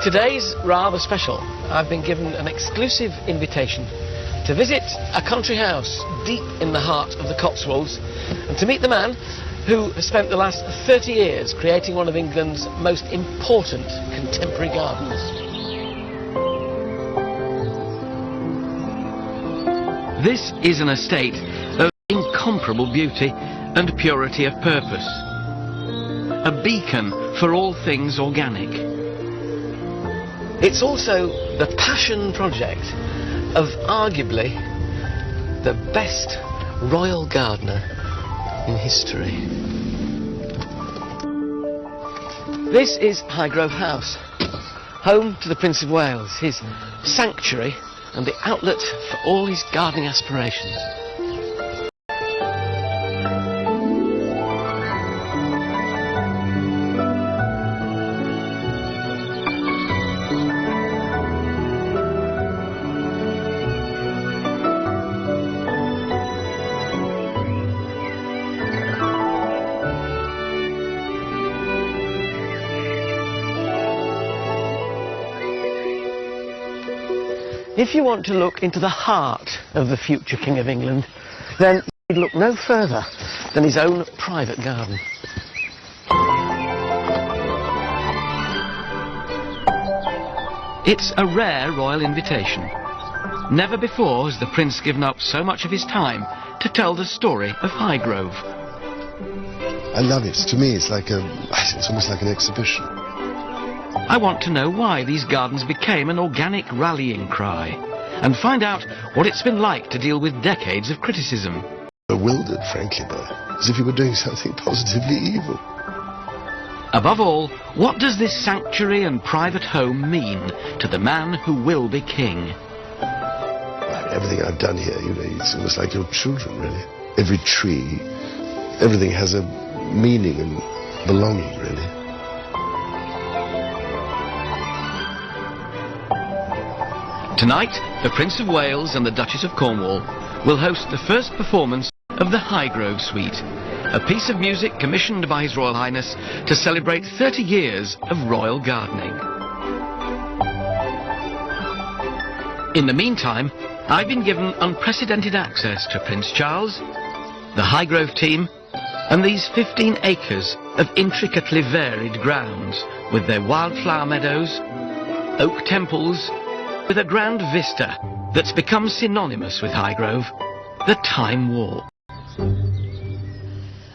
Today's rather special. I've been given an exclusive invitation to visit a country house deep in the heart of the Cotswolds and to meet the man who has spent the last 30 years creating one of England's most important contemporary gardens. This is an estate of incomparable beauty and purity of purpose. A beacon for all things organic. It's also the passion project of arguably the best royal gardener in history. This is Highgrove House, home to the Prince of Wales, his sanctuary and the outlet for all his gardening aspirations. If you want to look into the heart of the future King of England, then you'd look no further than his own private garden. It's a rare royal invitation. Never before has the Prince given up so much of his time to tell the story of Highgrove. I love it. To me, it's almost like an exhibition. I want to know why these gardens became an organic rallying cry and find out what it's been like to deal with decades of criticism. Bewildered, frankly, as if he were doing something positively evil. Above all, what does this sanctuary and private home mean to the man who will be king? Everything I've done here, it's almost like your children, really. Every tree, everything has a meaning and belonging, really. Tonight, the Prince of Wales and the Duchess of Cornwall will host the first performance of the Highgrove Suite, a piece of music commissioned by His Royal Highness to celebrate 30 years of royal gardening. In the meantime, I've been given unprecedented access to Prince Charles, the Highgrove team, and these 15 acres of intricately varied grounds with their wildflower meadows, oak temples, with a grand vista that's become synonymous with Highgrove, the Time Walk.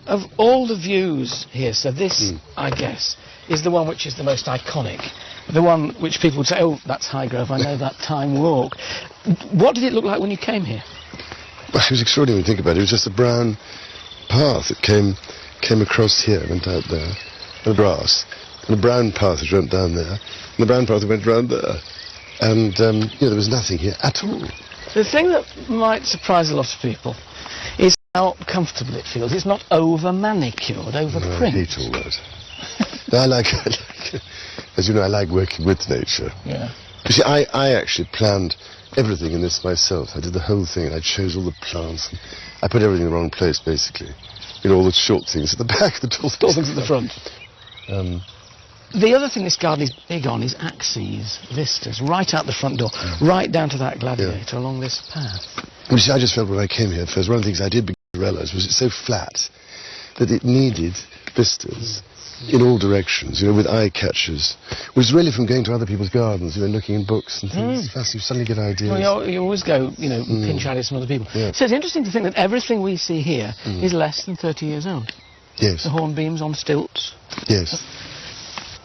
Of all the views here, so this, I guess, is the one which is the most iconic. The one which people would say, oh, that's Highgrove, I know that Time Walk. What did it look like when you came here? Well, it was extraordinary when you think about it. It was just a brown path that came across here, went out there, and grass, and a brown path that went down there, and the brown path that went round there. And, there was nothing here at all. The thing that might surprise a lot of people is how comfortable it feels. It's not over-manicured, over-prinked. I hate all that. No, I like, as you know, I like working with nature. Yeah. You see, I actually planned everything in this myself. I did the whole thing, and I chose all the plants. And I put everything in the wrong place, basically. All the short things at the back, the tall things at the front. The other thing this garden is big on is axes, vistas, right out the front door, right down to that gladiator along this path. Well, you see, I just felt when I came here first, one of the things I did begin to realise was it's so flat that it needed vistas in all directions, with eye catchers. It was really from going to other people's gardens, looking in books and things. You suddenly get ideas. Well, you always go, pinch ideas from other people. Yeah. So it's interesting to think that everything we see here is less than 30 years old. Yes. The hornbeams on stilts. Yes.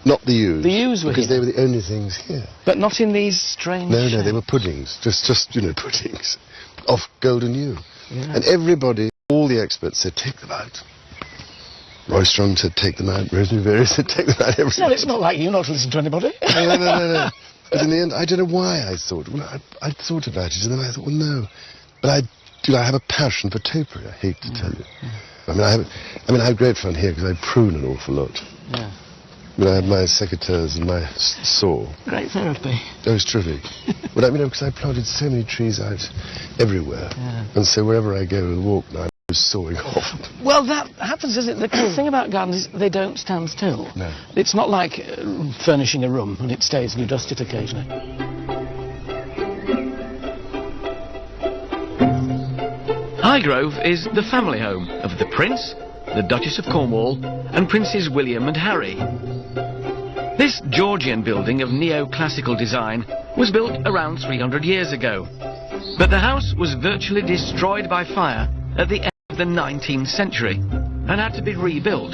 Not the yews. The yews were because here. They were the only things here. But not in these strange shapes. No, they were puddings. Just puddings of golden yew. Yeah. And everybody, all the experts said, take them out. Roy Strong said, take them out. Rosemary Berry said, take them out. Everybody. No, it's not like you not to listen to anybody. No. But in the end, I don't know why I thought. Well, I thought about it, and then I thought, well, no. But I have a passion for topiary, I hate to tell you. I have great fun here because I prune an awful lot. Yeah. I have my secateurs and my saw. Great therapy. Oh, it's terrific. But because I planted so many trees out everywhere. Yeah. And so wherever I go and walk now, was sawing off. Well, that happens, isn't it? The thing about gardens is they don't stand still. No. It's not like furnishing a room and it stays and you dust it occasionally. Highgrove is the family home of the Prince, the Duchess of Cornwall and Princes William and Harry. This Georgian building of neoclassical design was built around 300 years ago. But the house was virtually destroyed by fire at the end of the 19th century and had to be rebuilt,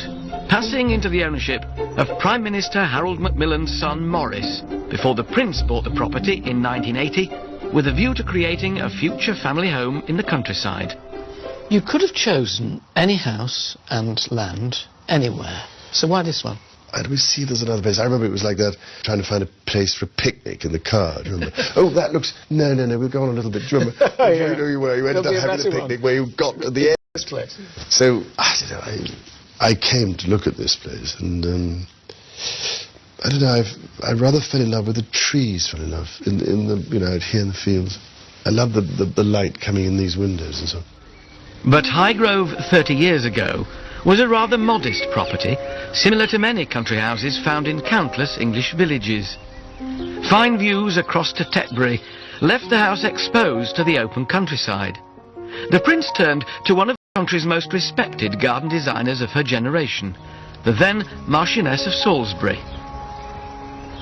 passing into the ownership of Prime Minister Harold Macmillan's son Maurice before the Prince bought the property in 1980 with a view to creating a future family home in the countryside. You could have chosen any house and land anywhere, so why this one? I always see there's another place. I remember it was like that, trying to find a place for a picnic in the car. Do you remember? Oh, that looks... No, we've gone a little bit. Do you remember? Yeah. You know you were. You ended up having a picnic where you got to the end. Place. So, I don't know, I came to look at this place and... I don't know, I rather fell in love with the trees, fell in love, in the, you know, out here in the fields. I love the light coming in these windows and so on. But Highgrove 30 years ago was a rather modest property, similar to many country houses found in countless English villages. Fine views across to Tetbury left the house exposed to the open countryside. The Prince turned to one of the country's most respected garden designers of her generation, the then Marchioness of Salisbury.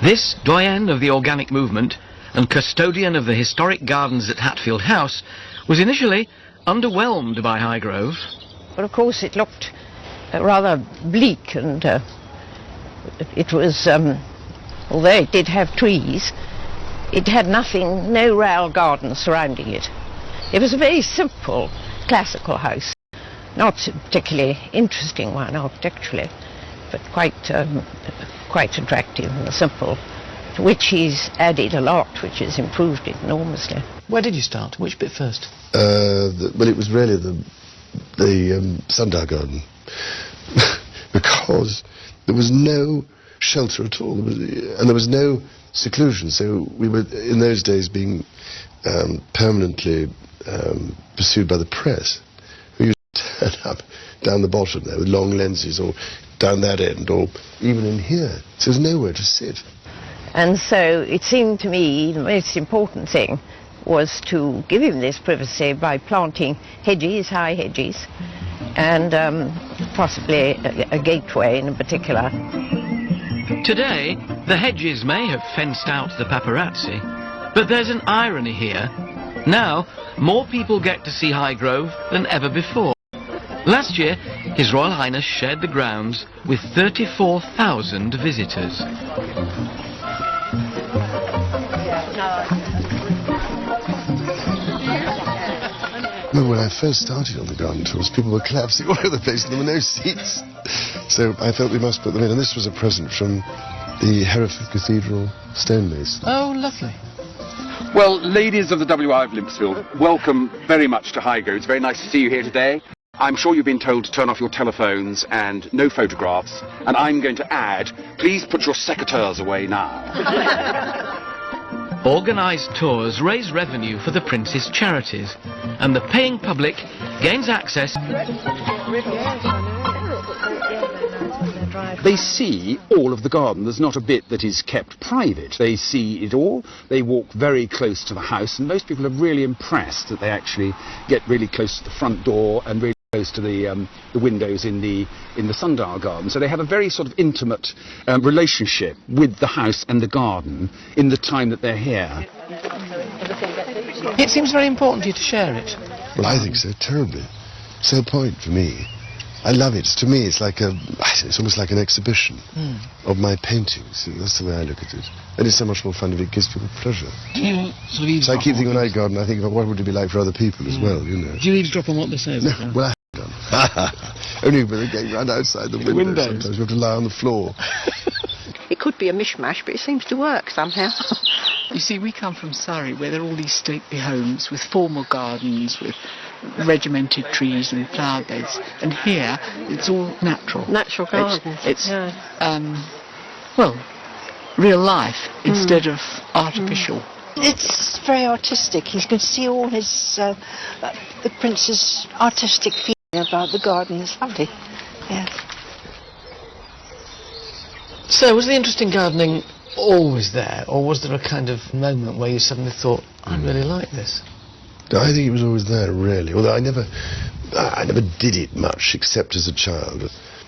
This doyen of the organic movement and custodian of the historic gardens at Hatfield House was initially underwhelmed by Highgrove. But of course it looked rather bleak, and it was, although it did have trees, it had nothing, no rail garden surrounding it. It was a very simple classical house, not a particularly interesting one architecturally, but quite attractive and simple, to which he's added a lot, which has improved it enormously. Where did you start? Which bit first? Well, it was really the sundial garden, because there was no shelter at all, and there was no seclusion, so we were, in those days, being permanently pursued by the press, who used to turn up down the bottom there with long lenses, or down that end, or even in here. So there's nowhere to sit. And so it seemed to me the most important thing was to give him this privacy by planting hedges, high hedges, and possibly a gateway in particular. Today, the hedges may have fenced out the paparazzi, but there's an irony here. Now, more people get to see Highgrove than ever before. Last year, His Royal Highness shared the grounds with 34,000 visitors. Well, when I first started on the garden tours, people were collapsing all over the place and there were no seats. So I felt we must put them in, and this was a present from the Hereford Cathedral stonemason. Oh, lovely. Well, ladies of the WI of Limpsfield, welcome very much to Highgrove. It's very nice to see you here today. I'm sure you've been told to turn off your telephones and no photographs, and I'm going to add, please put your secateurs away now. Organised tours raise revenue for the Prince's charities, and the paying public gains access. They see all of the garden. There's not a bit that is kept private. They see it all. They walk very close to the house, and most people are really impressed that they actually get really close to the front door and really close to the windows in the sundial garden. So they have a very sort of intimate relationship with the house and the garden in the time that they're here. It seems very important to you to share it. Well, I think so, terribly. It's the whole point for me. I love it. To me, it's like it's almost like an exhibition of my paintings. That's the way I look at it. And it's so much more fun if it gives people pleasure. Do you sort of so I keep thinking when I garden, I think about what would it be like for other people as well, you know. Do you eavesdrop on what they say? No, well, I haven't done. Only when they're going round outside the windows. Sometimes we have to lie on the floor. It could be a mishmash, but it seems to work somehow. You see, we come from Surrey, where there are all these stately homes with formal gardens, with regimented trees and flower beds, and here it's all natural. Natural gardens. It's well, real life instead of artificial. It's very artistic. You can see all his the Prince's artistic feelings. about the garden. It's lovely. Yes. So, was the interest in gardening always there, or was there a kind of moment where you suddenly thought, I really like this? I think it was always there, really. Although I never did it much, except as a child.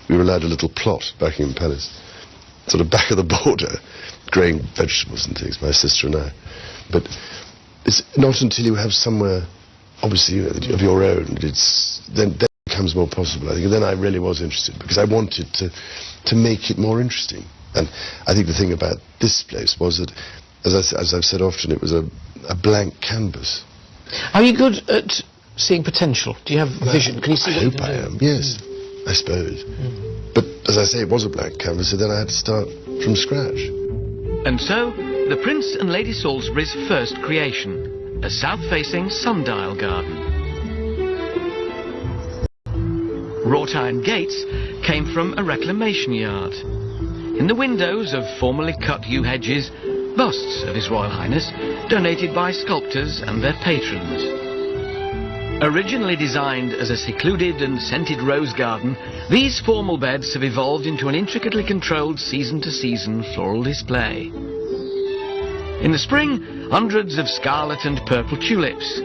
We were allowed a little plot back in Palace, sort of back of the border, growing vegetables and things, my sister and I. But it's not until you have somewhere, obviously, of your own, then it becomes more possible, I think. And then I really was interested, because I wanted to make it more interesting. And I think the thing about this place was that, as I've said often, it was a blank canvas. Are you good at seeing potential? Do you have vision? Can you see I what you hope can I do? am, yes, I suppose. But as I say, it was a blank canvas, so then I had to start from scratch. And so, the Prince and Lady Salisbury's first creation, a south-facing sundial garden. Wrought iron gates came from a reclamation yard. In the windows of formerly cut yew hedges, busts of His Royal Highness, donated by sculptors and their patrons. Originally designed as a secluded and scented rose garden, these formal beds have evolved into an intricately controlled season-to-season floral display. In the spring, hundreds of scarlet and purple tulips,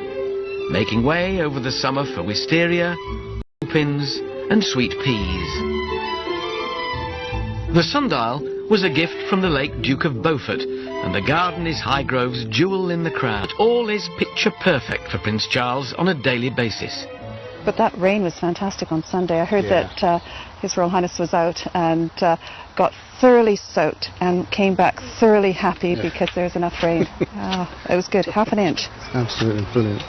making way over the summer for wisteria, lupins and sweet peas. The sundial was a gift from the late Duke of Beaufort, and the garden is Highgrove's jewel in the crown. All is picture perfect for Prince Charles on a daily basis. But that rain was fantastic on Sunday. I heard that His Royal Highness was out and got thoroughly soaked and came back thoroughly happy because there was enough rain. It was good, half an inch. Absolutely brilliant.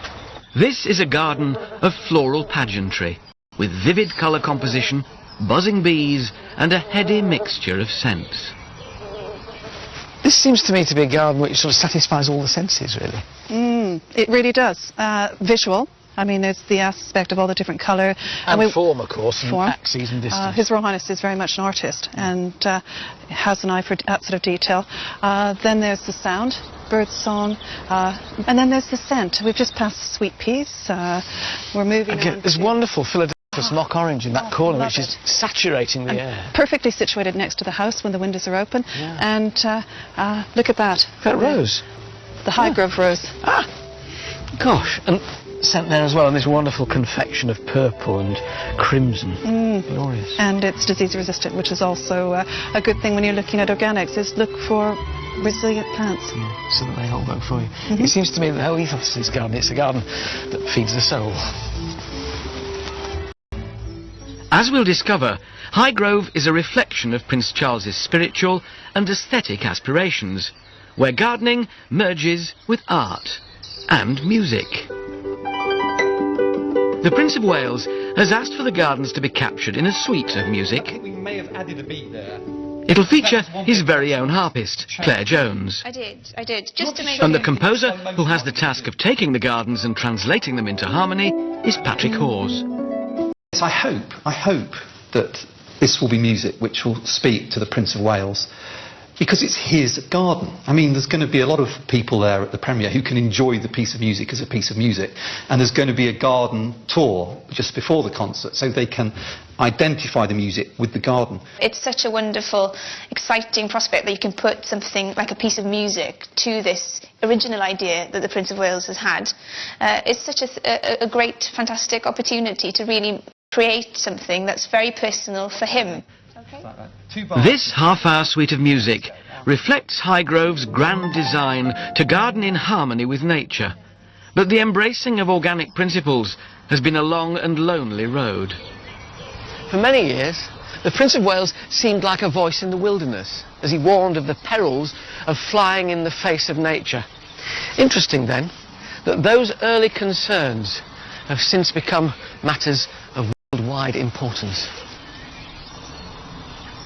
This is a garden of floral pageantry, with vivid colour composition, buzzing bees and a heady mixture of scents. This seems to me to be a garden which sort of satisfies all the senses, really. It really does. Visual. I mean, there's the aspect of all the different colour. And form, of course, and form. axes and distance. His Royal Highness is very much an artist and has an eye for that sort of detail. Then there's the sound, bird song, and then there's the scent. We've just passed sweet peas. We're moving on. There's wonderful Philadelphia mock orange in that corner, which is it. saturating the air. Perfectly situated next to the house when the windows are open. Yeah. And look at that. That rose. The Highgrove rose. Gosh, and scent there as well, and this wonderful confection of purple and crimson. Glorious. And it's disease resistant, which is also a good thing when you're looking at organics, is look for resilient plants. Yeah, so that they hold up for you. It seems to me that the whole ethos of this garden, it's a garden that feeds the soul. As we'll discover, Highgrove is a reflection of Prince Charles's spiritual and aesthetic aspirations, where gardening merges with art and music. The Prince of Wales has asked for the gardens to be captured in a suite of music. I think we may have added a beat there. It'll feature his very own harpist, Claire Jones. I did, just to make And the composer who has the task of taking the gardens and translating them into harmony is Patrick Hawes. I hope that this will be music which will speak to the Prince of Wales, because it's his garden. I mean, there's going to be a lot of people there at the premiere who can enjoy the piece of music as a piece of music, and there's going to be a garden tour just before the concert, so they can identify the music with the garden. It's such a wonderful, exciting prospect that you can put something like a piece of music to this original idea that the Prince of Wales has had. It's such a great, fantastic opportunity to really create something that's very personal for him. This half-hour suite of music reflects Highgrove's grand design to garden in harmony with nature. But the embracing of organic principles has been a long and lonely road. For many years, the Prince of Wales seemed like a voice in the wilderness, as he warned of the perils of flying in the face of nature. Interesting, then, that those early concerns have since become matters of worldwide importance.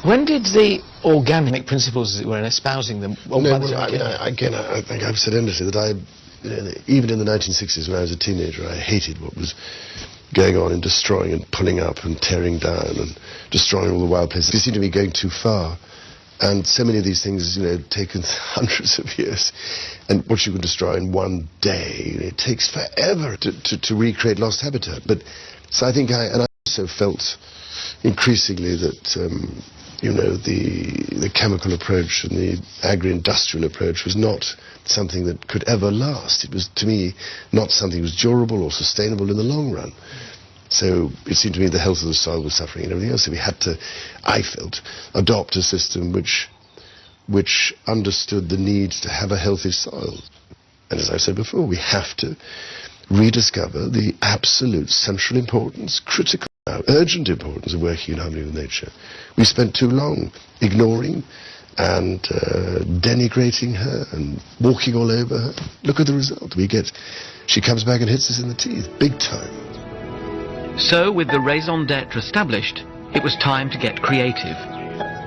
When did the organic principles, as it were, in espousing them... I think I've said endlessly that even in the 1960s when I was a teenager, I hated what was going on in destroying and pulling up and tearing down and destroying all the wild places. It seemed to me going too far. And so many of these things, taken hundreds of years. And what you can destroy in one day, it takes forever to recreate lost habitat. But so I think also felt increasingly that, you know, the chemical approach and the agri-industrial approach was not something that could ever last. It was, to me, not something that was durable or sustainable in the long run. So it seemed to me the health of the soil was suffering and everything else. So we had to, I felt, adopt a system which understood the need to have a healthy soil. And as I said before, we have to rediscover the absolute central importance, critical, urgent importance of working in harmony with nature. We spent too long ignoring and denigrating her and walking all over her. Look at the result. She comes back and hits us in the teeth, big time. So, with the raison d'etre established, it was time to get creative.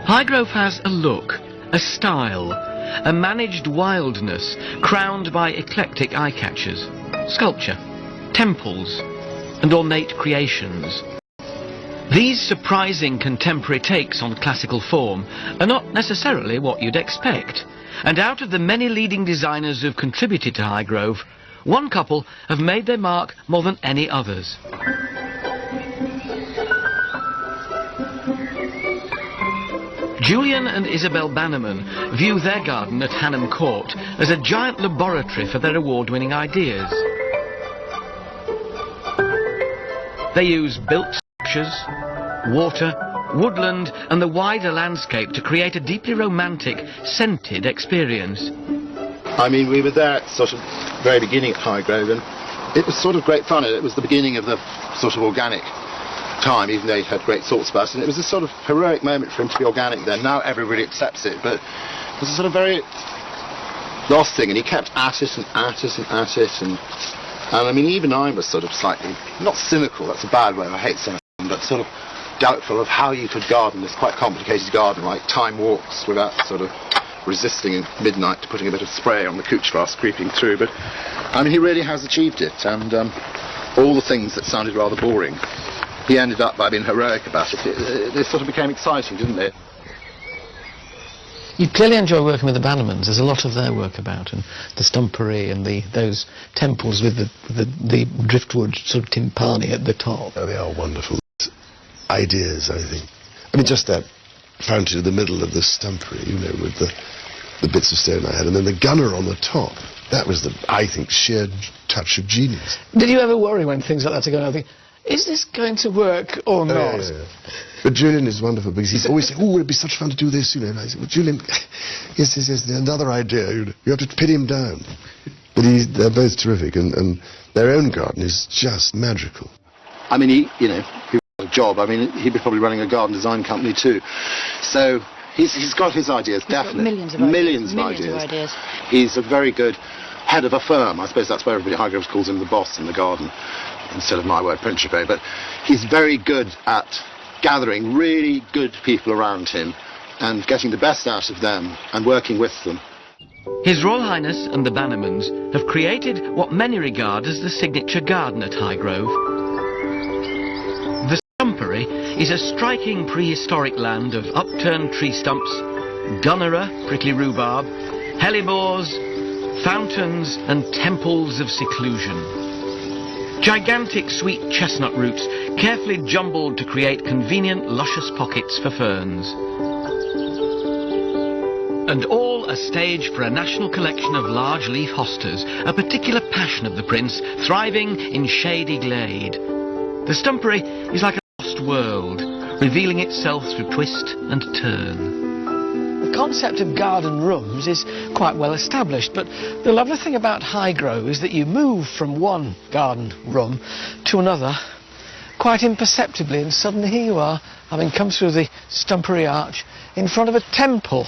Highgrove has a look, a style, a managed wildness crowned by eclectic eye-catchers, sculpture, temples, and ornate creations. These surprising contemporary takes on classical form are not necessarily what you'd expect, and out of the many leading designers who've contributed to Highgrove, one couple have made their mark more than any others. Julian and Isabel Bannerman view their garden at Hannam Court as a giant laboratory for their award-winning ideas. They use built structures, water, woodland and the wider landscape to create a deeply romantic, scented experience. I mean, we were there at sort of very beginning at Highgrove, and it was sort of great fun. It was the beginning of the sort of organic time, even though he had great thoughts about it, and it was a sort of heroic moment for him to be organic then. Now everybody accepts it, but it was a sort of very lost thing, and he kept at it and at it and at it, and I mean, even I was sort of slightly, not cynical, that's a bad word, I hate cynicism, but sort of doubtful of how you could garden this quite complicated garden, like time walks, without sort of resisting at midnight to putting a bit of spray on the couch grass creeping through. But I mean, he really has achieved it, and all the things that sounded rather boring, he ended up by being heroic about it. It sort of became exciting, didn't it? You clearly enjoy working with the Bannermans. There's a lot of their work about, and the stumpery and those temples with the driftwood sort of timpani at the top. Oh, they are wonderful ideas, I think. I mean, just that fountain in the middle of the stumpery, you know, with the bits of stone I had, and then the gunner on the top. That was the, I think, sheer touch of genius. Did you ever worry when things like that are going on? Is this going to work or not? Yeah. But Julian is wonderful because he's always saying, "Oh, it'd be such fun to do this," you know. And I said, "Well, Julian, yes, another idea. You have to pin him down." But they're both terrific, and their own garden is just magical. I mean, he had a job. I mean, he'd be probably running a garden design company too. So he's got his ideas, definitely. Millions of ideas. He's a very good head of a firm. I suppose that's where everybody at Highgrove calls him the boss in the garden, instead of my word, principe. But he's very good at gathering really good people around him and getting the best out of them and working with them. His Royal Highness and the Bannermans have created what many regard as the signature garden at Highgrove. The Stumpery is a striking prehistoric land of upturned tree stumps, gunnera, prickly rhubarb, hellebores, fountains and temples of seclusion. Gigantic sweet chestnut roots carefully jumbled to create convenient luscious pockets for ferns. And all a stage for a national collection of large leaf hostas, a particular passion of the Prince, thriving in shady glade. The Stumpery is like a lost world, revealing itself through twist and turn. The concept of garden rooms is quite well established, but the lovely thing about Highgrove is that you move from one garden room to another quite imperceptibly, and suddenly here you are, having come through the Stumpery arch, in front of a temple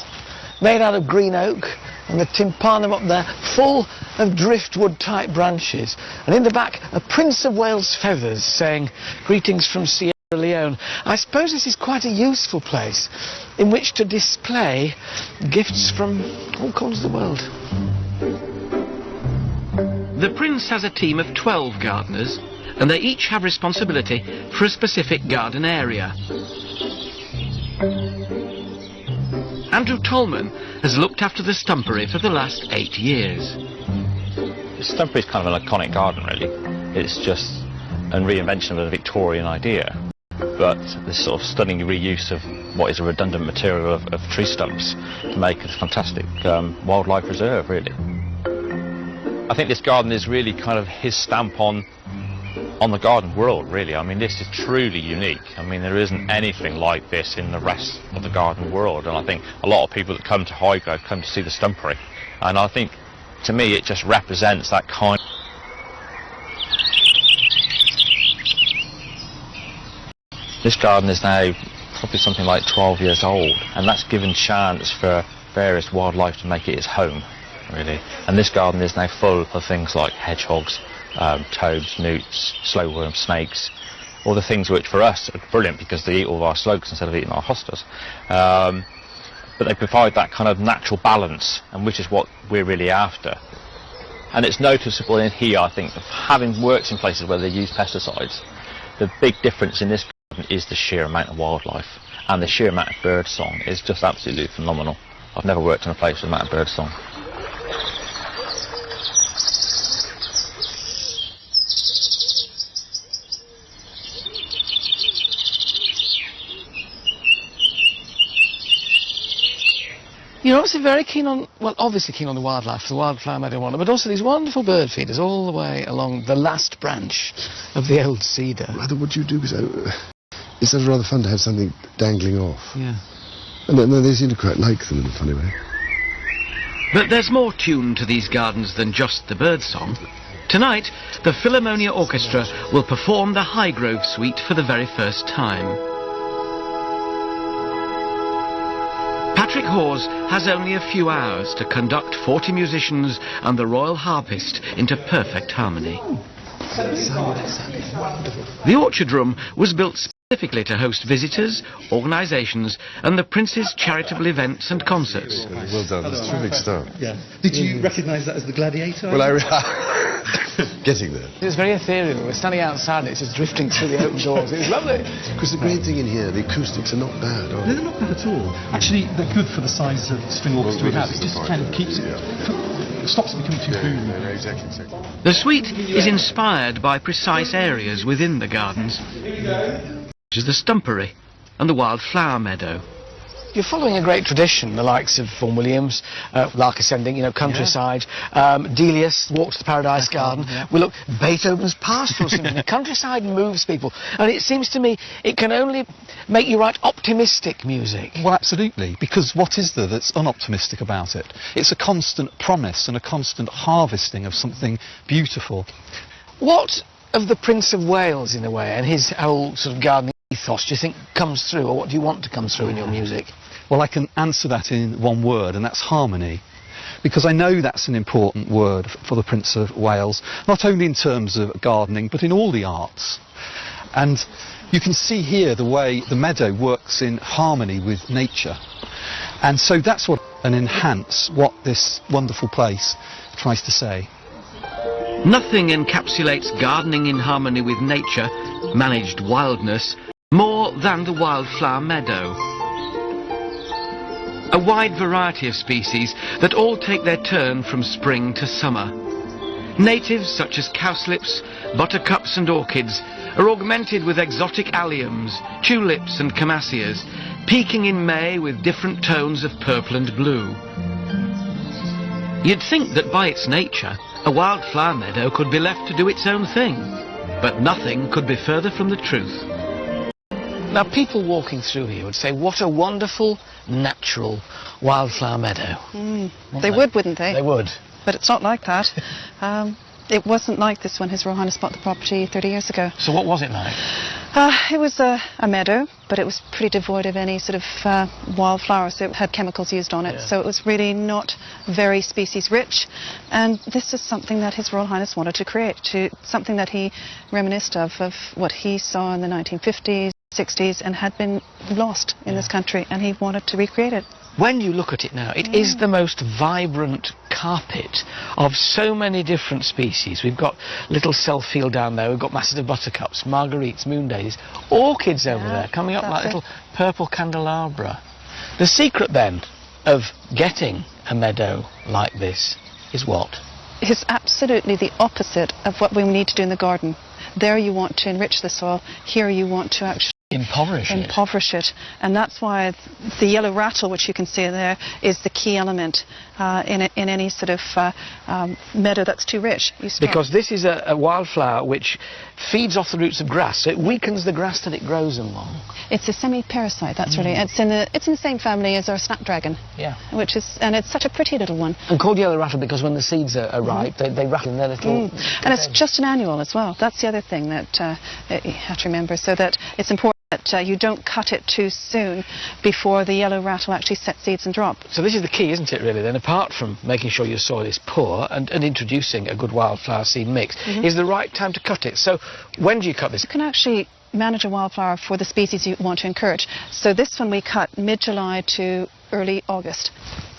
made out of green oak, and the tympanum up there full of driftwood-type branches, and in the back a Prince of Wales feathers saying, "Greetings from Sierra Leone." I suppose this is quite a useful place in which to display gifts from all corners of the world. The Prince has a team of 12 gardeners, and they each have responsibility for a specific garden area. Andrew Tolman has looked after the Stumpery for the last 8 years. The Stumpery is kind of an iconic garden, really. It's just a reinvention of a Victorian idea. but this sort of stunning reuse of what is a redundant material of tree stumps to make a fantastic wildlife reserve, really. I think this garden is really kind of his stamp on the garden world, really. I mean, this is truly unique. I mean, there isn't anything like this in the rest of the garden world, and I think a lot of people that come to Highgrove come to see the stumpery, and I think, to me, it just represents that kind. This garden is now probably something like 12 years old, and that's given chance for various wildlife to make it its home, really. And this garden is now full of things like hedgehogs, toads, newts, slowworm, snakes, all the things which for us are brilliant because they eat all our slugs instead of eating our hostas. But they provide that kind of natural balance, and which is what we're really after. And it's noticeable in here, I think, of having worked in places where they use pesticides. The big difference in this is the sheer amount of wildlife, and the sheer amount of bird song is just absolutely phenomenal. I've never worked in a place with the amount of bird song. You're obviously very keen on, well, obviously keen on the wildlife, the wildflower meadow one, but also these wonderful bird feeders all the way along the last branch of the old cedar. Rather, what do you do? Because it's rather fun to have something dangling off. Yeah. And they seem to quite like them in a funny way. But there's more tune to these gardens than just the bird song. Tonight, the Philharmonia Orchestra will perform the Highgrove Suite for the very first time. Patrick Hawes has only a few hours to conduct 40 musicians and the royal harpist into perfect harmony. The orchard room was built specifically to host visitors, organisations and the Prince's charitable events and concerts. Well done, that's terrific stuff. Yeah. Did you recognise that as the Gladiator? Well, getting there. It's very ethereal. We're standing outside and it's just drifting through the open doors. It's lovely. Because the great thing in here, the acoustics are not bad, are they? They're not bad at all. Actually, they're good for the size of string orchestra we have. It just kind of keeps it, stops it becoming too boomy. Exactly. The suite is inspired by precise areas within the gardens, which is the stumpery and the wildflower meadow. You're following a great tradition, the likes of Vaughan Williams, Lark Ascending, you know, Countryside, Delius, Walks to Paradise Garden. Yeah. Well, look, Beethoven's Pastoral Symphony. Countryside moves people, and it seems to me it can only make you write optimistic music. Well, absolutely, because what is there that's unoptimistic about it? It's a constant promise and a constant harvesting of something beautiful. What of the Prince of Wales, in a way, and his whole sort of gardening ethos, do you think comes through, or what do you want to come through in your music? Well, I can answer that in one word, and that's harmony. Because I know that's an important word for the Prince of Wales, not only in terms of gardening, but in all the arts. And you can see here the way the meadow works in harmony with nature. And so that's what and enhance what this wonderful place tries to say. Nothing encapsulates gardening in harmony with nature, managed wildness, more than the wildflower meadow. A wide variety of species that all take their turn from spring to summer. Natives such as cowslips, buttercups and orchids are augmented with exotic alliums, tulips and camasias, peaking in May with different tones of purple and blue. You'd think that by its nature, a wildflower meadow could be left to do its own thing, but nothing could be further from the truth. Now, people walking through here would say, what a wonderful, natural wildflower meadow. They would, wouldn't they? They would. But it's not like that. It wasn't like this when His Royal Highness bought the property 30 years ago. So what was it like? It was a meadow, but it was pretty devoid of any sort of wildflowers. It had chemicals used on it, so it was really not very species rich. And this is something that His Royal Highness wanted to create, something that he reminisced of what he saw in the 1950s, 60s, and had been lost in this country, and he wanted to recreate it. When you look at it now, it is the most vibrant carpet of so many different species. We've got little self-field down there, we've got masses of buttercups, marguerites, moon daisies, orchids over there, coming up like little purple candelabra. The secret then of getting a meadow like this is what? It's absolutely the opposite of what we need to do in the garden. There you want to enrich the soil, here you want to actually impoverish it. And that's why the yellow rattle, which you can see there, is the key element in any sort of meadow that's too rich. Because this is a wildflower which feeds off the roots of grass, so it weakens the grass that it grows along. It's a semi-parasite, that's really. It's in the same family as our snapdragon. Yeah. And it's such a pretty little one. And called yellow rattle because when the seeds are ripe, they rattle in their little... And it's just an annual as well. That's the other thing that you have to remember, so that it's important that you don't cut it too soon before the yellow rattle actually sets seeds and drop. So this is the key, isn't it, really, then, apart from making sure your soil is poor and introducing a good wildflower seed mix, is the right time to cut it. So when do you cut this? You can actually manage a wildflower for the species you want to encourage. So this one we cut mid-July to early August.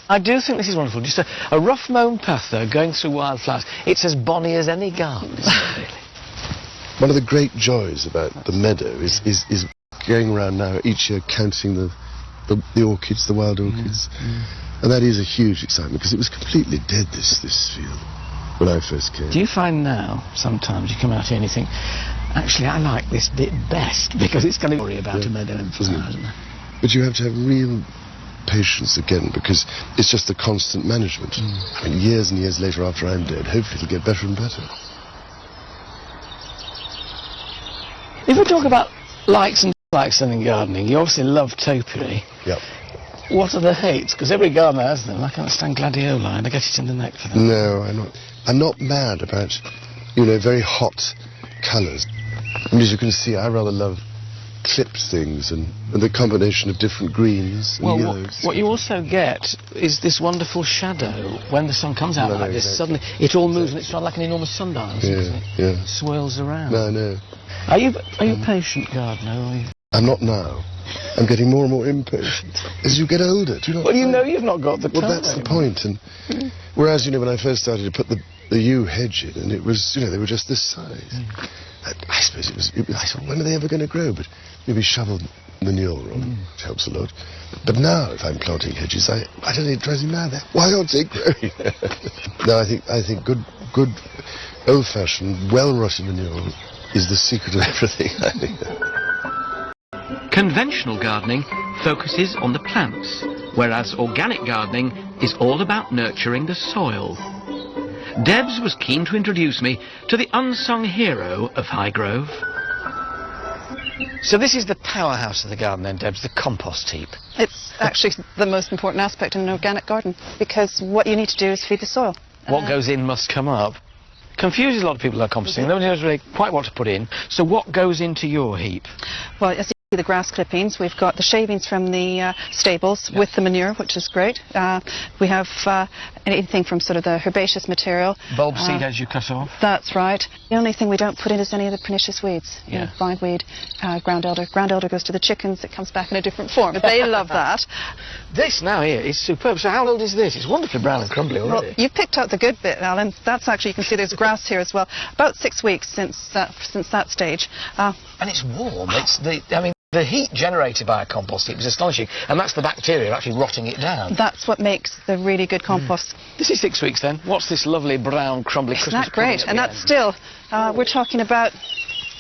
I do think this is wonderful. Just a rough mown path, though, going through wildflowers. It's as bonny as any garden, isn't it, really? One of the great joys about the meadow is going around now each year counting the orchids, the wild orchids. And that is a huge excitement because it was completely dead, this field, when I first came. Do you find now, sometimes you come out here and you think, actually I like this bit best because it's going to worry about a meadow in flower, isn't it? But you have to have real patience again because it's just the constant management. I mean, years and years later after I'm dead, hopefully it'll get better and better. If we talk about likes and dislikes in gardening, you obviously love topiary. Yep. What are the hates? Because every gardener has them. I can't stand gladioli and I get it in the neck for them. No, I'm not mad about, very hot colours. I mean, as you can see, I rather love clipped things and the combination of different greens and yellows. What you also get is this wonderful shadow when the sun comes out like this. Suddenly it all moves and it's like an enormous sundial, isn't it? Yeah. Swirls around. No. Are you a patient gardener? Or are you? I'm not now. I'm getting more and more impatient as you get older. Do you know? Well, you've not got the time. Well, that's the point. And whereas when I first started to put the yew hedge in, and it was they were just this size. I suppose it was. I thought, when are they ever going to grow? But maybe shovel manure on, which helps a lot. But now, if I'm planting hedges, I don't know, it drives me mad. Why aren't they growing? No, I think good old-fashioned, well-rotted manure is the secret of everything, I think. Conventional gardening focuses on the plants, whereas organic gardening is all about nurturing the soil. Debs was keen to introduce me to the unsung hero of Highgrove. So this is the powerhouse of the garden then, Debs, the compost heap. It's actually the most important aspect in an organic garden because what you need to do is feed the soil. What goes in must come up. Confuses a lot of people about composting. Nobody knows really quite what to put in. So what goes into your heap? Well, as you see, the grass clippings, we've got the shavings from the stables with the manure, which is great. We have anything from sort of the herbaceous material. Bulb seed as you cut off? That's right. The only thing we don't put in is any of the pernicious weeds. Bindweed, ground elder. Ground elder goes to the chickens. It comes back in a different form. But they love that. This now here is superb. So how old is this? It's wonderfully brown and crumbly already. Well, you've picked out the good bit, Alan. That's actually, you can see there's grass here as well. About 6 weeks since that stage. And it's warm. The heat generated by a compost heap is astonishing, and that's the bacteria actually rotting it down. That's what makes the really good compost. This is 6 weeks then. What's this lovely brown, crumbly Christmas? Isn't that great? And that's still, we're talking about,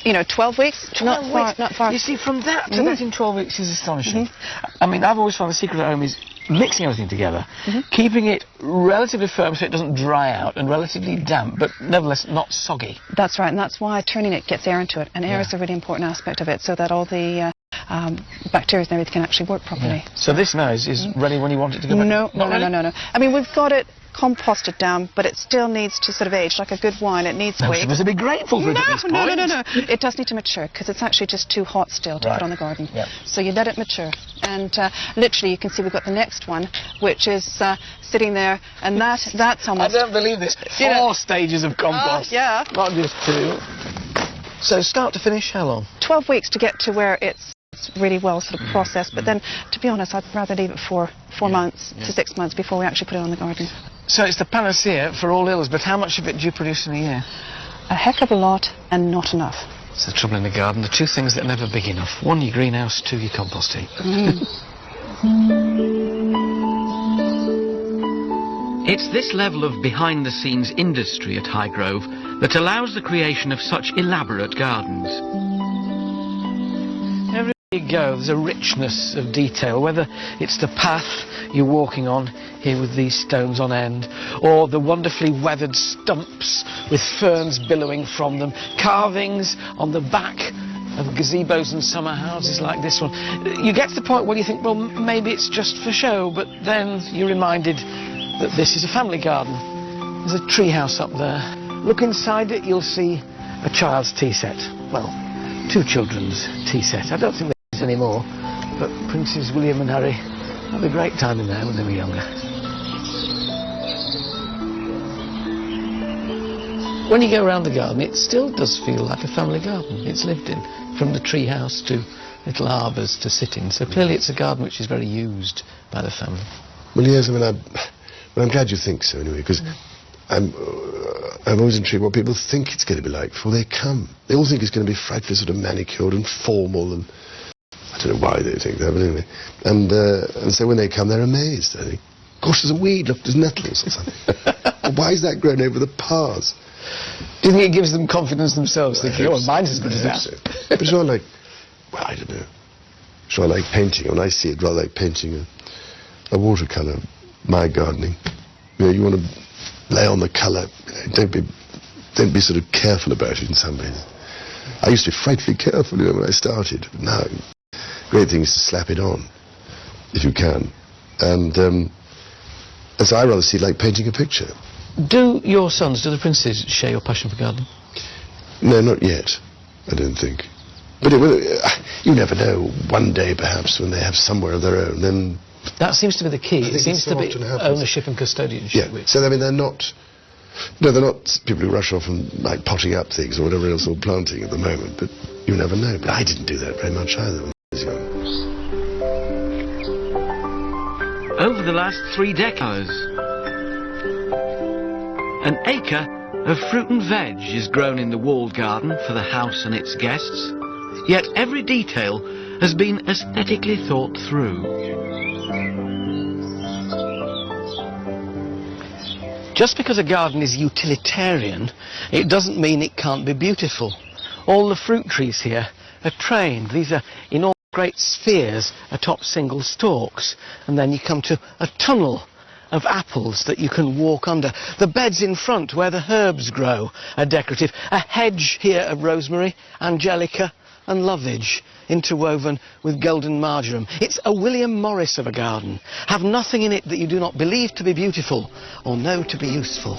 12 weeks? 12 weeks. Not far. You see, from that to that in 12 weeks is astonishing. I mean, I've always found the secret at home is mixing everything together, keeping it relatively firm so it doesn't dry out, and relatively damp, but nevertheless not soggy. That's right, and that's why turning it gets air into it, and air is a really important aspect of it, so that all the bacteria and everything can actually work properly. So this now is ready when you want it to go back? No. I mean, we've got it composted down, but it still needs to sort of age, like a good wine. It needs weight. You must be grateful for it at this point. No. It does need to mature, because it's actually just too hot still to put on the garden. So you let it mature. And literally, you can see we've got the next one, which is sitting there, and that's almost... I don't believe this. 4 stages of compost. Yeah. Not just 2. So start to finish, how long? 12 weeks to get to where it's really well sort of processed, but then, to be honest, I'd rather leave it for 4 months to 6 months before we actually put it on the garden. So it's the panacea for all ills, but how much of it do you produce in a year? A heck of a lot, and not enough. It's the trouble in the garden, the 2 things that are never big enough. 1, your greenhouse, 2, your compost heap. It's this level of behind-the-scenes industry at Highgrove that allows the creation of such elaborate gardens. you go, there's a richness of detail, whether it's the path you're walking on here with these stones on end, or the wonderfully weathered stumps with ferns billowing from them, carvings on the back of gazebos and summer houses like this one. You get to the point where you think, well, maybe it's just for show, but then you're reminded that this is a family garden. There's a tree house up there. Look inside it, you'll see a child's tea set. Well, 2 children's tea set. I don't think there's any more, but Princes William and Harry had a great time in there when they were younger. When you go around the garden, it still does feel like a family garden. It's lived in, from the tree house to little arbours to sit-in. So clearly it's a garden which is very used by the family. Well, yes, I mean, I'm glad you think so anyway, because I'm always intrigued what people think it's going to be like before they come. They all think it's going to be frightfully sort of manicured and formal, and I don't know why they think that, but anyway. And so when they come, they're amazed. They think, gosh, there's a weed, look, there's nettles or something. Well, why is that grown over the paths? Do you think it gives them confidence themselves, thinking, oh, mine's as good as that? So. But it's not like, well, I don't know. It's not like painting. When I see it, rather like painting a watercolour, my gardening. You know, you want to lay on the colour. Don't be sort of careful about it in some ways. I used to be frightfully careful, you know, when I started. But now, great thing is to slap it on, if you can. And so I rather see it like painting a picture. Do your sons, do the princes, share your passion for gardening? No, not yet, I don't think. But you never know. One day, perhaps, when they have somewhere of their own, then... That seems to be the key. It seems to be ownership and custodianship. Yeah, so I mean, they're not... No, they're not people who rush off and, like, potting up things or whatever else, or planting at the moment, but you never know. But I didn't do that very much either when I was young. Over the last 3 decades, an acre of fruit and veg is grown in the walled garden for the house and its guests, yet every detail has been aesthetically thought through. Just because a garden is utilitarian, it doesn't mean it can't be beautiful. All the fruit trees here are trained. These are in all great spheres atop single stalks, and then you come to a tunnel of apples that you can walk under. The beds in front where the herbs grow are decorative. A hedge here of rosemary, angelica and lovage, interwoven with golden marjoram. It's a William Morris of a garden. Have nothing in it that you do not believe to be beautiful or know to be useful.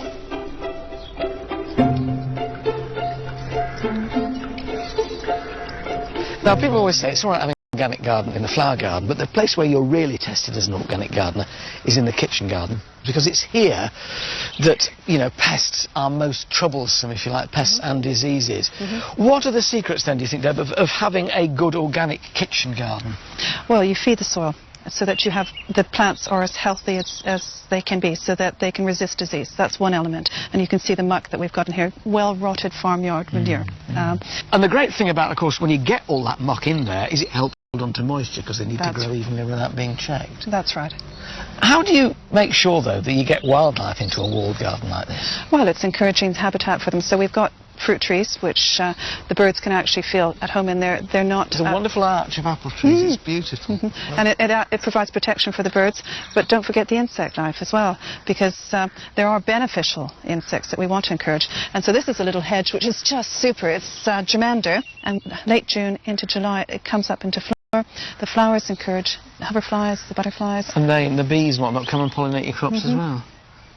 Now, people always say it's all right having an organic garden in a flower garden, but the place where you're really tested as an organic gardener is in the kitchen garden, because it's here that, you know, pests are most troublesome, if you like, pests and diseases. What are the secrets then, do you think, Deb, of having a good organic kitchen garden? Well, you feed the soil so that you have the plants are as healthy as they can be, so that they can resist disease. That's one element. And you can see the muck that we've got in here, well-rotted farmyard manure. And the great thing about, of course, when you get all that muck in there is it helps hold on to moisture, because they need to grow evenly without being checked. That's right. How do you make sure, though, that you get wildlife into a walled garden like this? Well, it's encouraging habitat for them. So we've got fruit trees, which the birds can actually feel at home in there. They're not... There's a wonderful arch of apple trees. It's beautiful. And it provides protection for the birds, but don't forget the insect life as well, because there are beneficial insects that we want to encourage. And so this is a little hedge which is just super. It's germander, and late June into July it comes up into flower. The flowers encourage the hoverflies, the butterflies. And the bees and whatnot come and pollinate your crops as well.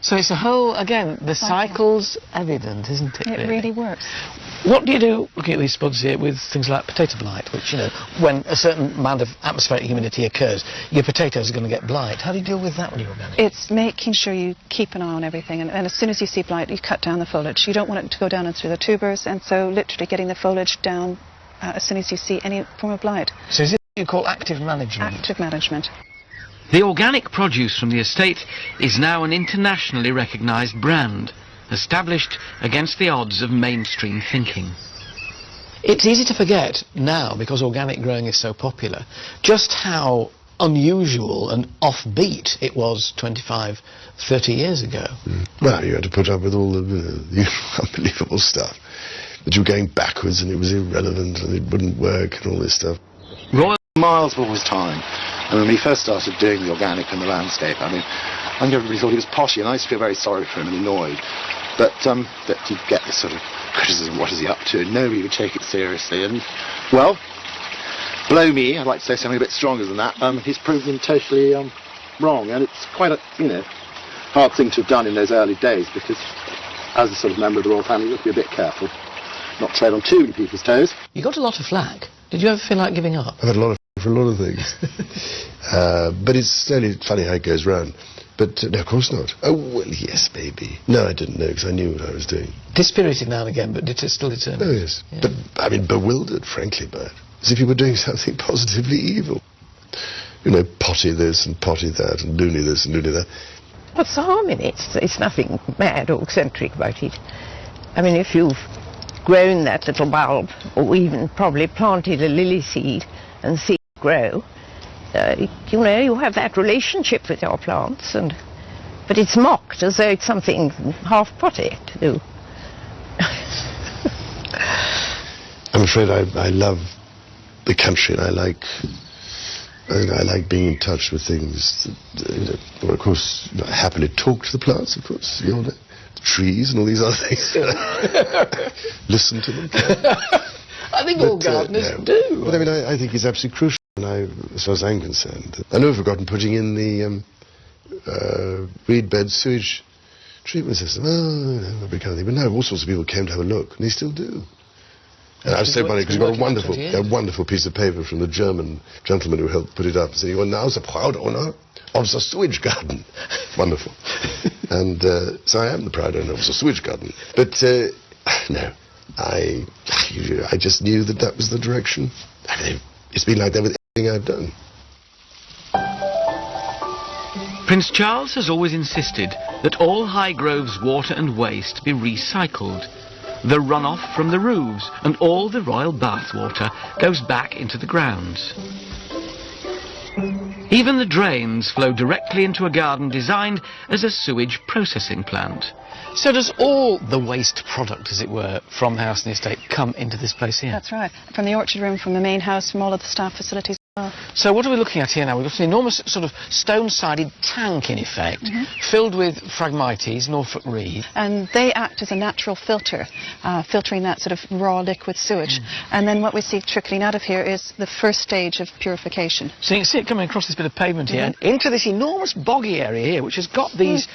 So it's a whole, again, the cycle's evident, isn't it? It really works. What do you do, looking at these spuds here, with things like potato blight, which, you know, when a certain amount of atmospheric humidity occurs, your potatoes are going to get blight. How do you deal with that when you're organic? It's making sure you keep an eye on everything, and as soon as you see blight, you cut down the foliage. You don't want it to go down and through the tubers, and so literally getting the foliage down as soon as you see any form of blight. So is it what you call active management? Active management. The organic produce from the estate is now an internationally recognised brand, established against the odds of mainstream thinking. It's easy to forget now, because organic growing is so popular, just how unusual and offbeat it was 25, 30 years ago. Well, you had to put up with all the unbelievable stuff. That you were going backwards and it was irrelevant and it wouldn't work and all this stuff. Royal miles before his time. And when he first started doing the organic and the landscape, I mean, I think everybody thought he was poshy, and I used to feel very sorry for him and annoyed. But that he'd get this sort of criticism, what is he up to? And nobody would take it seriously. And, well, blow me, I'd like to say something a bit stronger than that. He's proven totally wrong, and it's quite a, hard thing to have done in those early days, because as a sort of member of the royal family, you have to be a bit careful, not tread on too many people's toes. You got a lot of flack. Did you ever feel like giving up? I've had a lot of for a lot of things. But it's only funny how it goes round. But no, of course not. Oh, well, yes, maybe. No, I didn't know, because I knew what I was doing. Dispirited now and again, but still determined. Oh, yes. Yeah. But, I mean, bewildered, frankly, by it. As if you were doing something positively evil. Potty this and potty that, and loony this and loony that. What's the harm in it? It's nothing mad or eccentric about it. I mean, if you've grown that little bulb, or even probably planted a lily seed and see it grow, you have that relationship with your plants, but it's mocked as though it's something half potty to do. I'm afraid I love the country, and I like being in touch with things. Or of course, I happily talk to the plants, of course, the trees and all these other things. Listen to them. I think all gardeners do. But I mean, I think it's absolutely crucial, as far as I'm concerned. I never forgotten putting in the reed bed sewage treatment system. Every kind of thing. But now all sorts of people came to have a look, and they still do. And I was so funny, because you got a wonderful piece of paper from the German gentleman who helped put it up, saying, "You are now the proud owner of the sewage garden." Wonderful. And so I am the proud owner of the sewage garden. But no, I just knew that was the direction. I mean, it's been like that with everything I've done. Prince Charles has always insisted that all Highgrove's water and waste be recycled. The runoff from the roofs and all the royal bathwater goes back into the grounds. Even the drains flow directly into a garden designed as a sewage processing plant. So does all the waste product, as it were, from the house and the estate come into this place here? That's right. From the orchard room, from the main house, from all of the staff facilities. So what are we looking at here now? We've got an enormous sort of stone-sided tank, in effect, filled with Phragmites, Norfolk reed. And they act as a natural filter, filtering that sort of raw liquid sewage. And then what we see trickling out of here is the first stage of purification. So you can see it coming across this bit of pavement here, and into this enormous boggy area here, which has got these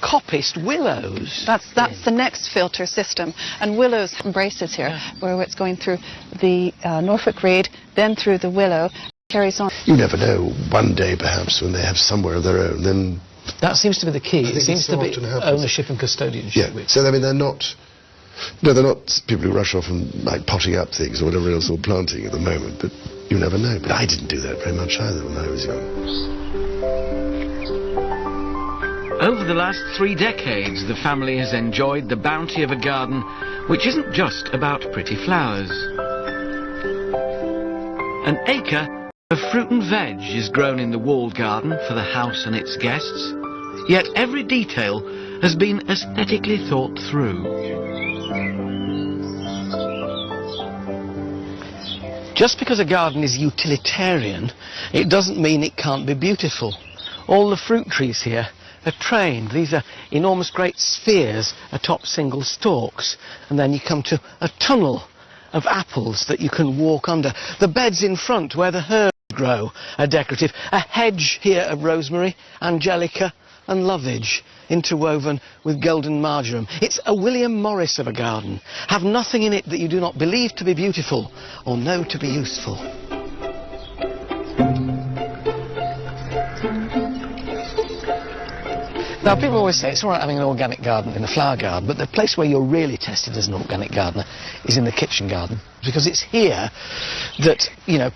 coppiced willows. That's the next filter system. And willows embraces here, where it's going through the Norfolk reed, then through the willow, carries on. You never know, one day perhaps, when they have somewhere of their own, then... That seems to be the key. It seems to be ownership and custodianship. Yeah, so I mean, they're not people who rush off and like potting up things or whatever else, or planting at the moment, but you never know. But I didn't do that very much either when I was young. Over the last 3 decades, the family has enjoyed the bounty of a garden which isn't just about pretty flowers. An acre of fruit and veg is grown in the walled garden for the house and its guests, yet every detail has been aesthetically thought through. Just because a garden is utilitarian, it doesn't mean it can't be beautiful. All the fruit trees here are trained. These are enormous great spheres atop single stalks, and then you come to a tunnel of apples that you can walk under. The beds in front where the herbs grow are decorative. A hedge here of rosemary, angelica and lovage, interwoven with golden marjoram. It's a William Morris of a garden. Have nothing in it that you do not believe to be beautiful or know to be useful. Now, people always say it's all right having an organic garden in a flower garden, but the place where you're really tested as an organic gardener is in the kitchen garden, because it's here that,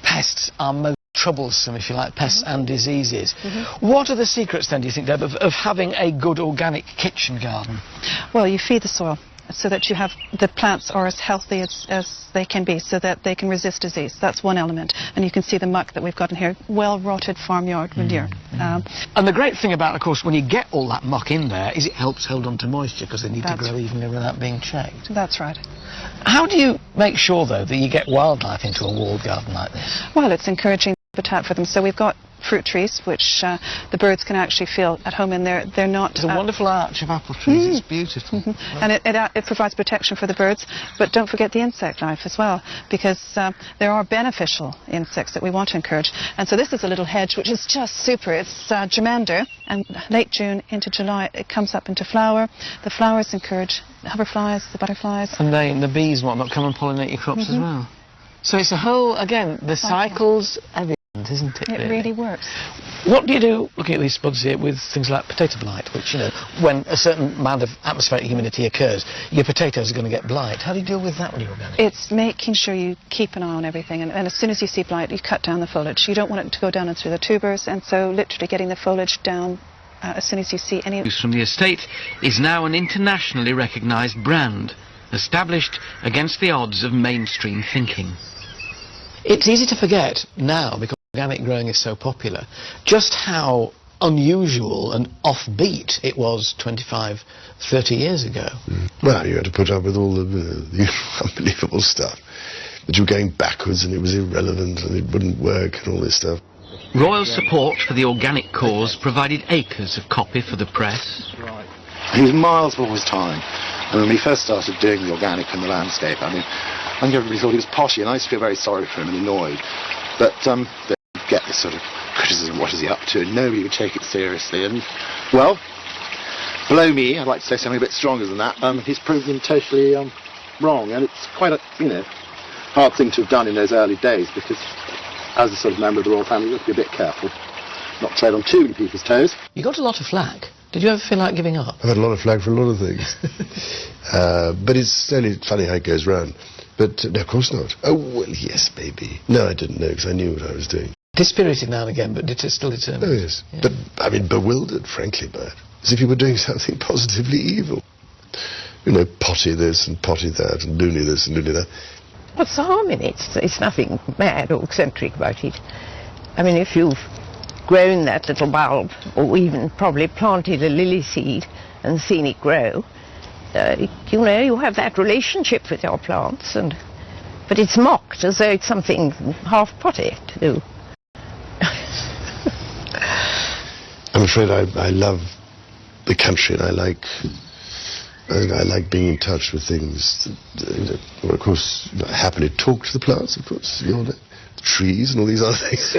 pests are most troublesome, if you like, pests and diseases. What are the secrets, then, do you think, Deb, of having a good organic kitchen garden? Well, you feed the soil so that you have the plants are as healthy as they can be, so that they can resist disease. That's one element. And you can see the muck that we've got in here, well-rotted farmyard manure. And the great thing about, of course, when you get all that muck in there, is it helps hold on to moisture, because they need to grow evenly without being checked. That's right. How do you make sure, though, that you get wildlife into a walled garden like this? Well, it's encouraging habitat for them. So we've got fruit trees, which the birds can actually feel at home in. They're not... There's a wonderful arch of apple trees. It's beautiful. And it provides protection for the birds, but don't forget the insect life as well, because there are beneficial insects that we want to encourage. And so this is a little hedge which is just super. It's germander, and late June into July it comes up into flower. The flowers encourage the hoverflies, the butterflies. And the bees and whatnot come and pollinate your crops as well. So it's a whole, again, the cycles, everything, isn't it? It really works. What do you do, looking at these spuds here, with things like potato blight, which, you know, when a certain amount of atmospheric humidity occurs, your potatoes are going to get blight. How do you deal with that when you're organic? It's making sure you keep an eye on everything, and as soon as you see blight, you cut down the foliage. You don't want it to go down and through the tubers, and so literally getting the foliage down as soon as you see any... From the estate is now an internationally recognised brand, established against the odds of mainstream thinking. It's easy to forget now, because organic growing is so popular, just how unusual and offbeat it was 25, 30 years ago. Well, you had to put up with all the unbelievable stuff. That you were going backwards and it was irrelevant and it wouldn't work and all this stuff. Royal support for the organic cause provided acres of copy for the press. He was miles before his time. And when we first started doing the organic and the landscape, I mean, I think everybody thought he was poshy, and I used to feel very sorry for him and annoyed. But they get this sort of criticism, what is he up to? And nobody would take it seriously. And, well, below me, I'd like to say something a bit stronger than that, he's proved them totally wrong. And it's quite a, hard thing to have done in those early days, because as a sort of member of the royal family, you have to be a bit careful, not tread on too many people's toes. You got a lot of flack. Did you ever feel like giving up? I've had a lot of flack for a lot of things. But it's only funny how it goes round. But no, of course not. Oh, well, yes, maybe. No, I didn't know, because I knew what I was doing. Dispirited now and again, but still determined. Oh, yes. Yeah. But, I mean, bewildered, frankly, by it. As if you were doing something positively evil. You know, potty this and potty that, and loony this and loony that. What's the harm in it? It's nothing mad or eccentric about it. I mean, if you've grown that little bulb, or even probably planted a lily seed and seen it grow, you have that relationship with your plants, but it's mocked as though it's something half potty to do. I'm afraid I love the country, and I like being in touch with things. Well, of course, I happily talk to the plants, of course, the trees and all these other things.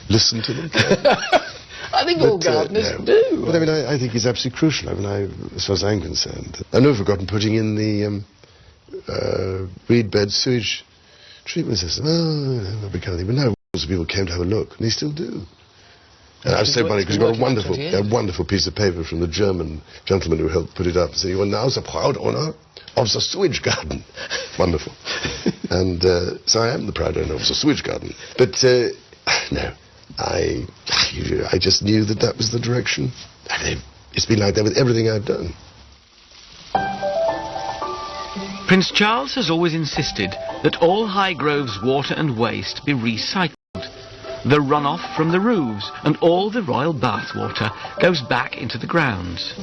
Listen to them. I think all gardeners do. But I mean, I think it's absolutely crucial. I mean, as far as I'm concerned, I've never forgotten putting in the reed bed sewage treatment system. Oh, that kind of thing. But now lots of people came to have a look, and they still do. And I was so funny because we got a wonderful piece of paper from the German gentleman who helped put it up. So you are now the proud owner of the sewage garden. Wonderful. And so I am the proud owner of the sewage garden. But no, I just knew that was the direction. I mean, it's been like that with everything I've done. Prince Charles has always insisted that all Highgrove's water and waste be recycled. The runoff from the roofs and all the royal bathwater goes back into the grounds.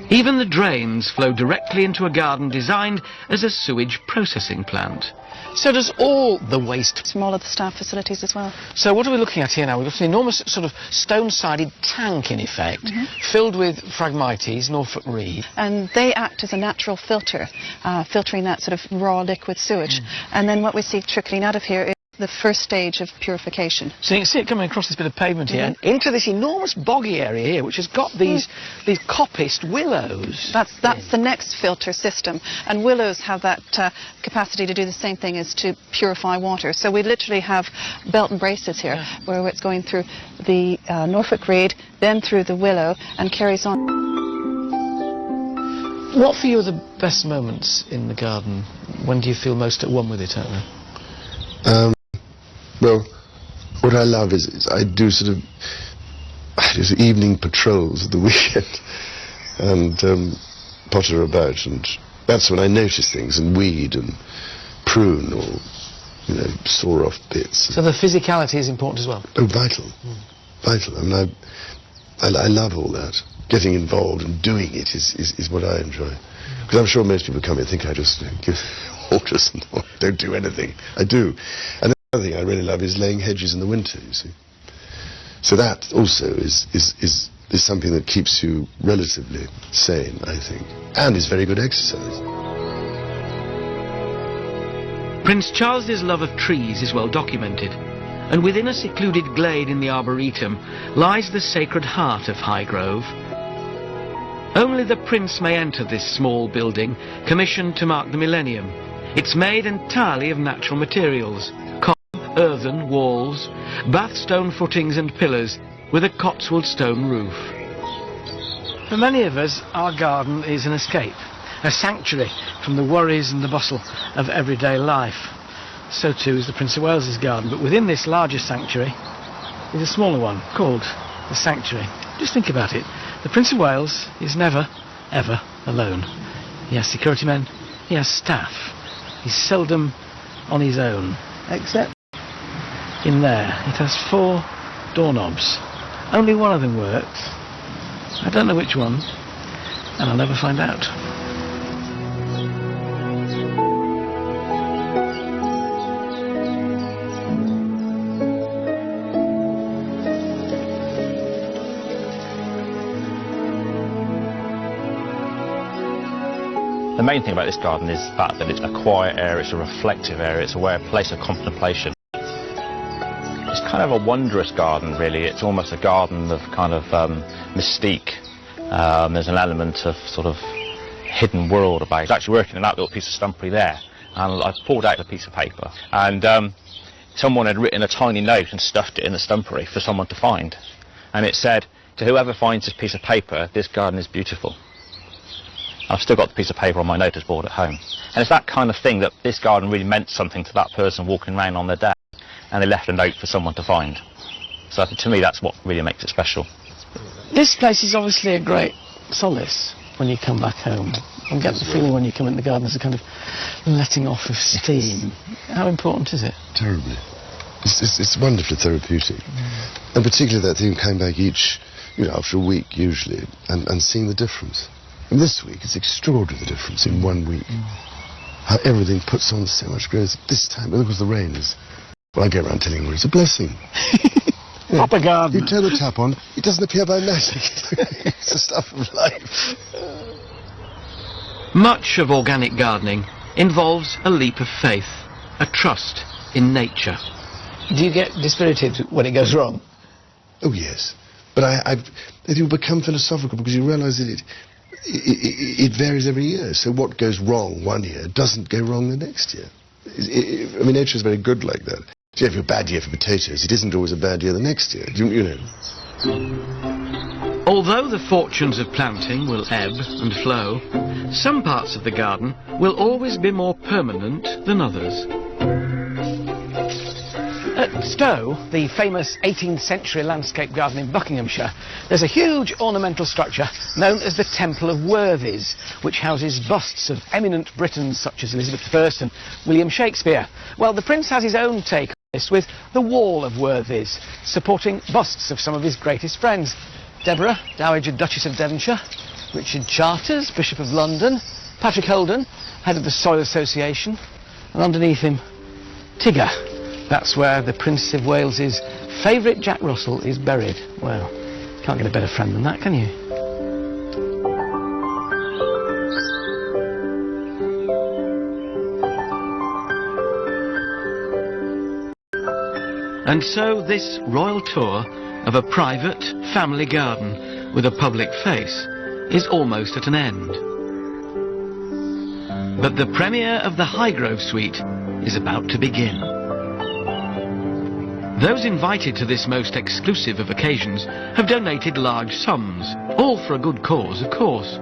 Even the drains flow directly into a garden designed as a sewage processing plant. So does all the waste... From all of the staff facilities as well. So what are we looking at here now? We've got an enormous sort of stone-sided tank, in effect, filled with Phragmites, Norfolk reed. And they act as a natural filter, filtering that sort of raw liquid sewage. And then what we see trickling out of here is the first stage of purification. So you can see it coming across this bit of pavement here, and into this enormous boggy area here, which has got these coppiced willows. That's the next filter system, and willows have that capacity to do the same thing as to purify water. So we literally have belt and braces here, where it's going through the Norfolk reed, then through the willow, and carries on. What for you are the best moments in the garden? When do you feel most at one with it, Alan? Well, what I love is I do sort of evening patrols at the weekend and potter about, and that's when I notice things and weed and prune or saw off bits. So the physicality is important as well? Oh, vital. Vital. I mean, I love all that. Getting involved and doing it is what I enjoy. Because I'm sure most people come here and think I just give orders and don't do anything. I do. And other thing I really love is laying hedges in the winter, you see. So that also is something that keeps you relatively sane, I think, and is very good exercise. Prince Charles's love of trees is well documented, and within a secluded glade in the Arboretum lies the Sacred Heart of Highgrove. Only the Prince may enter this small building, commissioned to mark the millennium. It's made entirely of natural materials, earthen walls, bath stone footings and pillars, with a Cotswold stone roof. For many of us, our garden is an escape, a sanctuary from the worries and the bustle of everyday life. So too is the Prince of Wales's garden, but within this larger sanctuary is a smaller one called the Sanctuary. Just think about it. The Prince of Wales is never, ever alone. He has security men, he has staff. He's seldom on his own, except in there. It has 4 doorknobs. Only one of them works. I don't know which one, and I'll never find out. The main thing about this garden is the fact that it's a quiet area, it's a reflective area, it's a place of contemplation. It's kind of a wondrous garden, really. It's almost a garden of kind of mystique. There's an element of sort of hidden world about it. I was actually working on that little piece of stumpery there, and I pulled out a piece of paper, and someone had written a tiny note and stuffed it in the stumpery for someone to find. And it said, "To whoever finds this piece of paper, this garden is beautiful." I've still got the piece of paper on my notice board at home. And it's that kind of thing, that this garden really meant something to that person walking around on their day, and they left a note for someone to find. So I think, to me, that's what really makes it special. This place is obviously a great solace when you come back home. I get the feeling when you come in the garden there's a kind of letting off of steam. How important is it? Terribly. It's wonderfully therapeutic. And particularly that thing coming back after a week usually, and seeing the difference. And this week, it's extraordinary, the difference in 1 week. How everything puts on so much growth. This time, and of course the rain is... Well, I go around telling everyone it's a blessing. Proper garden. You turn the tap on, it doesn't appear by magic. It's the stuff of life. Much of organic gardening involves a leap of faith, a trust in nature. Do you get dispirited when it goes wrong? Oh, yes. But I think you become philosophical because you realise that it varies every year. So what goes wrong one year doesn't go wrong the next year. I mean, nature is very good like that. If you have a bad year for potatoes, it isn't always a bad year the next year. You know. Although the fortunes of planting will ebb and flow, some parts of the garden will always be more permanent than others. At Stowe, the famous 18th century landscape garden in Buckinghamshire, there's a huge ornamental structure known as the Temple of Worthies, which houses busts of eminent Britons such as Elizabeth I and William Shakespeare. Well, the Prince has his own take on this with the Wall of Worthies, supporting busts of some of his greatest friends. Deborah, Dowager Duchess of Devonshire, Richard Charters, Bishop of London, Patrick Holden, head of the Soil Association, and underneath him, Tigger. That's where the Prince of Wales's favourite Jack Russell is buried. Well, can't get a better friend than that, can you? And so this royal tour of a private family garden with a public face is almost at an end. But the premiere of the Highgrove Suite is about to begin. Those invited to this most exclusive of occasions have donated large sums, all for a good cause, of course.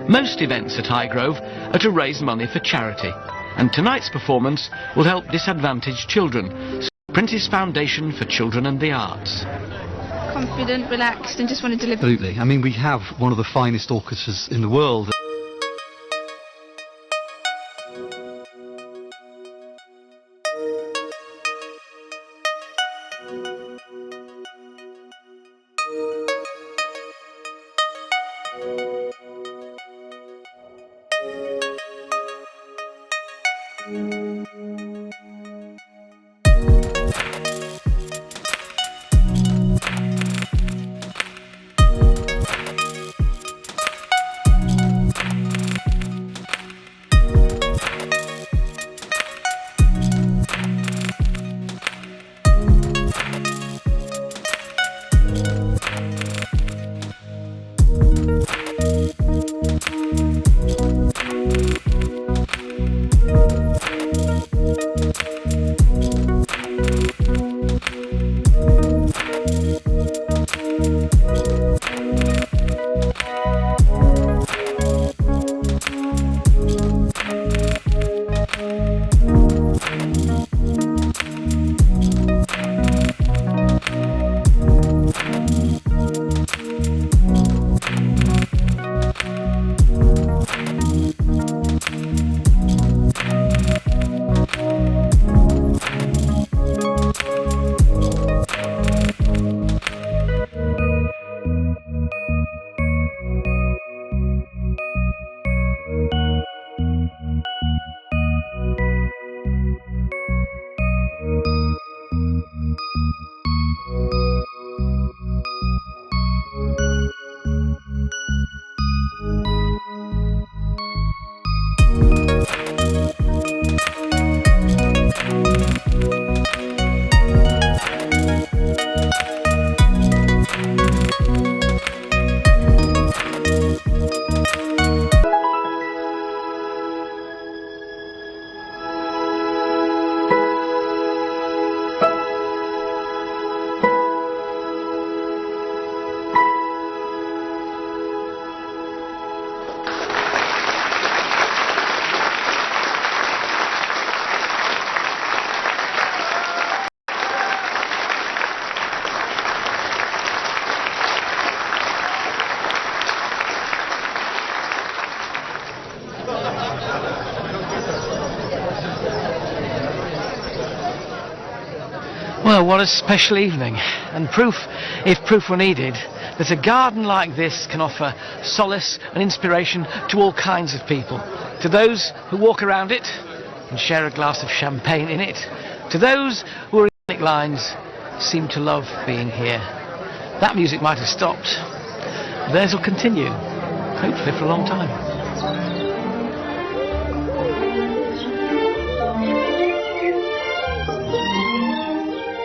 Most events at Highgrove are to raise money for charity, and tonight's performance will help disadvantaged children. Prince's Foundation for Children and the Arts. Confident, relaxed, and just want to deliver. Absolutely. I mean, we have one of the finest orchestras in the world. Well, what a special evening, and proof, if proof were needed, that a garden like this can offer solace and inspiration to all kinds of people. To those who walk around it and share a glass of champagne in it, to those who are in lines seem to love being here. That music might have stopped. Theirs will continue, hopefully for a long time.